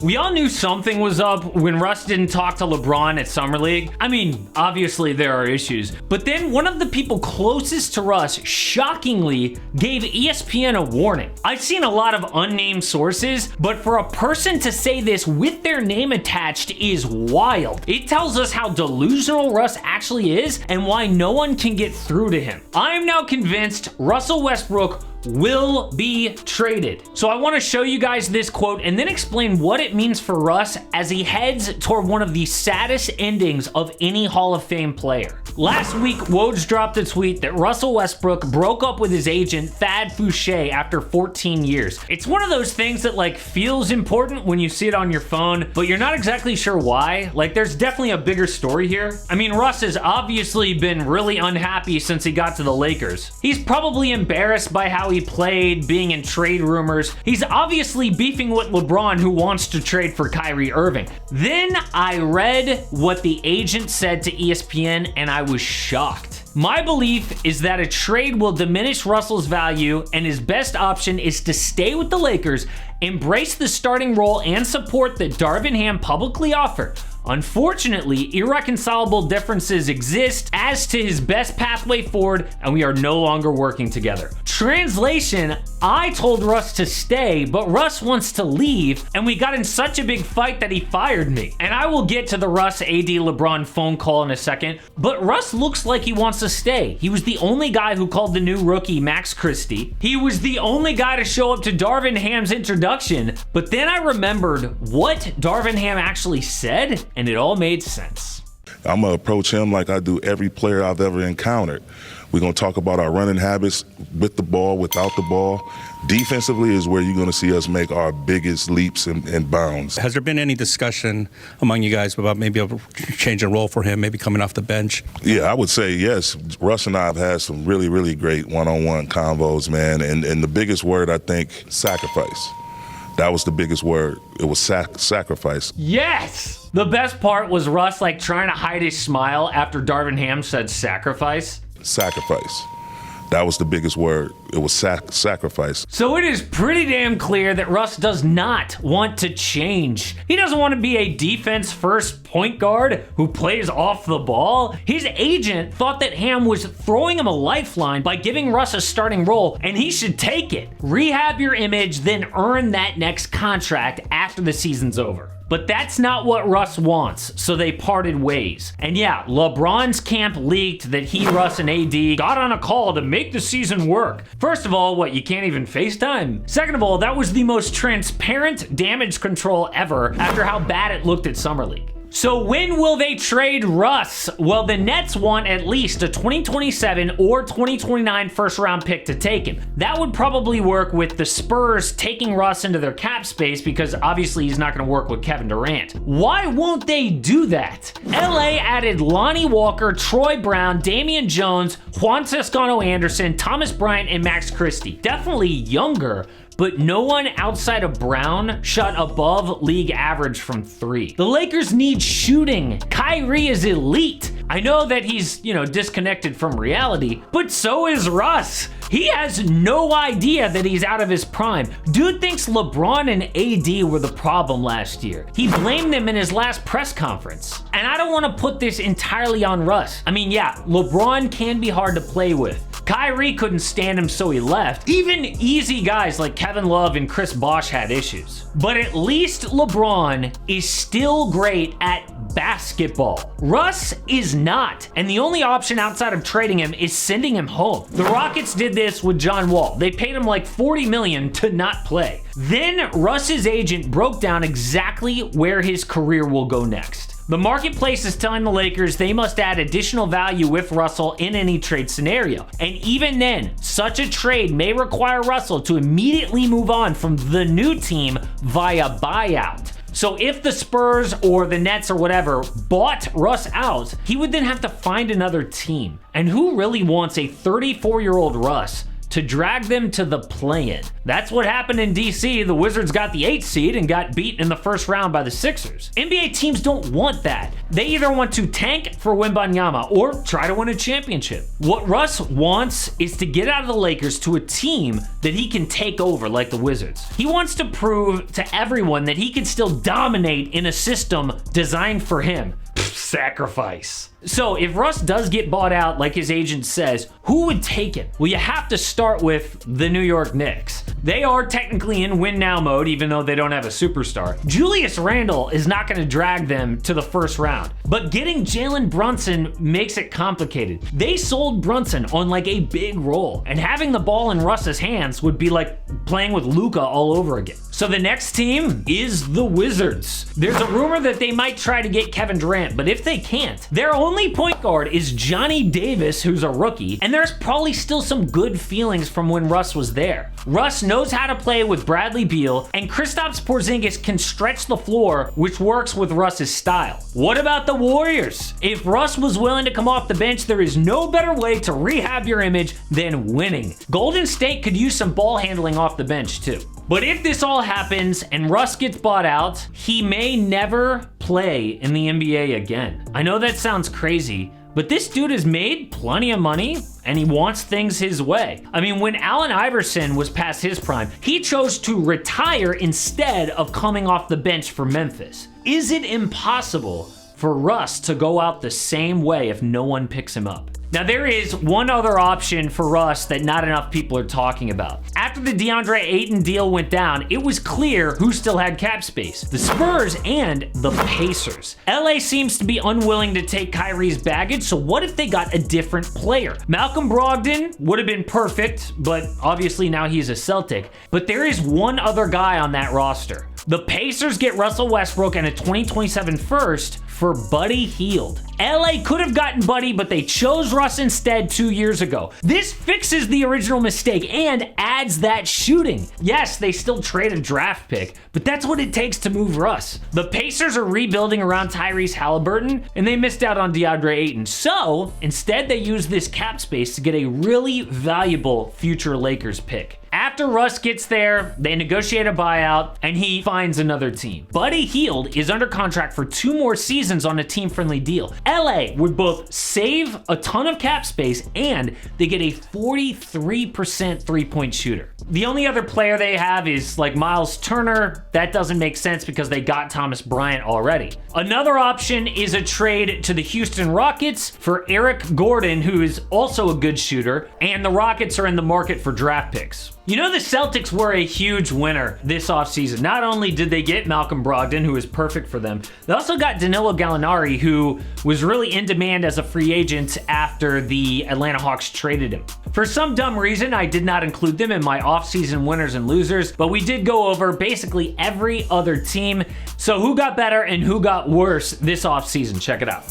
We all knew something was up when Russ didn't talk to LeBron at Summer League. I mean, obviously there are issues, but then one of the people closest to Russ shockingly gave ESPN a warning. I've seen a lot of unnamed sources, but for a person to say this with their name attached is wild. It tells us how delusional Russ actually is and why no one can get through to him. I am now convinced Russell Westbrook will be traded. So I want to show you guys this quote and then explain what it means for Russ as he heads toward one of the saddest endings of any Hall of Fame player. Last week, Woj dropped a tweet that Russell Westbrook broke up with his agent, Thad Fouché, after 14 years. It's one of those things that like feels important when you see it on your phone, but you're not exactly sure why. Like there's definitely a bigger story here. I mean, Russ has obviously been really unhappy since he got to the Lakers. He's probably embarrassed by how he played, being in trade rumors. He's obviously beefing with LeBron, who wants to trade for Kyrie Irving. Then I read what the agent said to ESPN and I was shocked. My belief is that a trade will diminish Russell's value and his best option is to stay with the Lakers, embrace the starting role and support that Darvin Ham publicly offered. Unfortunately, irreconcilable differences exist as to his best pathway forward, and we are no longer working together. Translation, I told Russ to stay, but Russ wants to leave, and we got in such a big fight that he fired me. And I will get to the Russ AD LeBron phone call in a second, but Russ looks like he wants to stay. He was the only guy who called the new rookie Max Christie. He was the only guy to show up to Darvin Ham's introduction, but then I remembered what Darvin Ham actually said, and it all made sense. I'm going to approach him like I do every player I've ever encountered. We're going to talk about our running habits with the ball, without the ball. Defensively is where you're going to see us make our biggest leaps and bounds. Has there been any discussion among you guys about maybe a change in role for him, maybe coming off the bench? Yeah, I would say yes. Russ and I have had some really, really great one-on-one convos, man. And the biggest word, I think, sacrifice. That was the biggest word. It was sacrifice. Yes! The best part was Russ like trying to hide his smile after Darvin Ham said sacrifice. Sacrifice. That was the biggest word. It was sacrifice. So it is pretty damn clear that Russ does not want to change. He doesn't want to be a defense-first point guard who plays off the ball. His agent thought that Ham was throwing him a lifeline by giving Russ a starting role, and he should take it. Rehab your image, then earn that next contract after the season's over. But that's not what Russ wants, so they parted ways. And yeah, LeBron's camp leaked that he, Russ, and AD got on a call to make the season work. First of all, what, you can't even FaceTime? Second of all, that was the most transparent damage control ever after how bad it looked at Summer League. So when will they trade Russ? Well, the Nets want at least a 2027 or 2029 first round pick to take him. That would probably work with the Spurs taking Russ into their cap space because obviously he's not going to work with Kevin Durant. Why won't they do that? LA added Lonnie Walker, Troy Brown, Damian Jones, Juan Toscano Anderson, Thomas Bryant, and Max Christie. Definitely younger, but no one outside of Brown shot above league average from three. The Lakers need shooting. Kyrie is elite. I know that he's, disconnected from reality, but so is Russ. He has no idea that he's out of his prime. Dude thinks LeBron and AD were the problem last year. He blamed them in his last press conference. And I don't want to put this entirely on Russ. I mean, yeah, LeBron can be hard to play with. Kyrie couldn't stand him, so he left. Even easy guys like Kevin Love and Chris Bosh had issues. But at least LeBron is still great at basketball. Russ is not, and the only option outside of trading him is sending him home. The Rockets did this with John Wall. They paid him like $40 million to not play. Then Russ's agent broke down exactly where his career will go next. The marketplace is telling the Lakers they must add additional value with Russell in any trade scenario. And even then, such a trade may require Russell to immediately move on from the new team via buyout. So if the Spurs or the Nets or whatever bought Russ out, he would then have to find another team. And who really wants a 34-year-old Russ to drag them to the play-in. That's what happened in DC. The Wizards got the 8th seed and got beat in the first round by the Sixers. NBA teams don't want that. They either want to tank for Wembanyama or try to win a championship. What Russ wants is to get out of the Lakers to a team that he can take over like the Wizards. He wants to prove to everyone that he can still dominate in a system designed for him. Sacrifice. So if Russ does get bought out like his agent says, who would take him? Well, you have to start with the New York Knicks. They are technically in win now mode, even though they don't have a superstar. Julius Randle is not going to drag them to the first round, but getting Jalen Brunson makes it complicated. They sold Brunson on like a big role, and having the ball in Russ's hands would be like playing with Luka all over again. So the next team is the Wizards. There's a rumor that they might try to get Kevin Durant, but if they can't, their only point guard is Johnny Davis, who's a rookie, and there's probably still some good feelings from when Russ was there. Russ knows how to play with Bradley Beal, and Kristaps Porzingis can stretch the floor, which works with Russ's style. What about the Warriors? If Russ was willing to come off the bench, there is no better way to rehab your image than winning. Golden State could use some ball handling off the bench too. But if this all happens and Russ gets bought out, he may never play in the NBA again. I know that sounds crazy, but this dude has made plenty of money and he wants things his way. I mean, when Allen Iverson was past his prime, he chose to retire instead of coming off the bench for Memphis. Is it impossible for Russ to go out the same way if no one picks him up? Now, there is one other option for Russ that not enough people are talking about. After the DeAndre Ayton deal went down, it was clear who still had cap space: the Spurs and the Pacers. LA seems to be unwilling to take Kyrie's baggage, so what if they got a different player? Malcolm Brogdon would have been perfect, but obviously now he's a Celtic. But there is one other guy on that roster. The Pacers get Russell Westbrook and a 2027 first for Buddy Hield. LA could have gotten Buddy, but they chose Russ instead 2 years ago. This fixes the original mistake and adds that shooting. Yes, they still trade a draft pick, but that's what it takes to move Russ. The Pacers are rebuilding around Tyrese Halliburton, and they missed out on DeAndre Ayton. So instead, they use this cap space to get a really valuable future Lakers pick. After Russ gets there, they negotiate a buyout, and he finds another team. Buddy Hield is under contract for 2 more seasons on a team-friendly deal. LA would both save a ton of cap space, and they get a 43% three-point shooter. The only other player they have is like Miles Turner. That doesn't make sense because they got Thomas Bryant already. Another option is a trade to the Houston Rockets for Eric Gordon, who is also a good shooter, and the Rockets are in the market for draft picks. You know, the Celtics were a huge winner this offseason. Not only did they get Malcolm Brogdon, who is perfect for them, they also got Danilo Gallinari, who was really in demand as a free agent after the Atlanta Hawks traded him. For some dumb reason, I did not include them in my offseason winners and losers, but we did go over basically every other team. So who got better and who got worse this offseason? Check it out.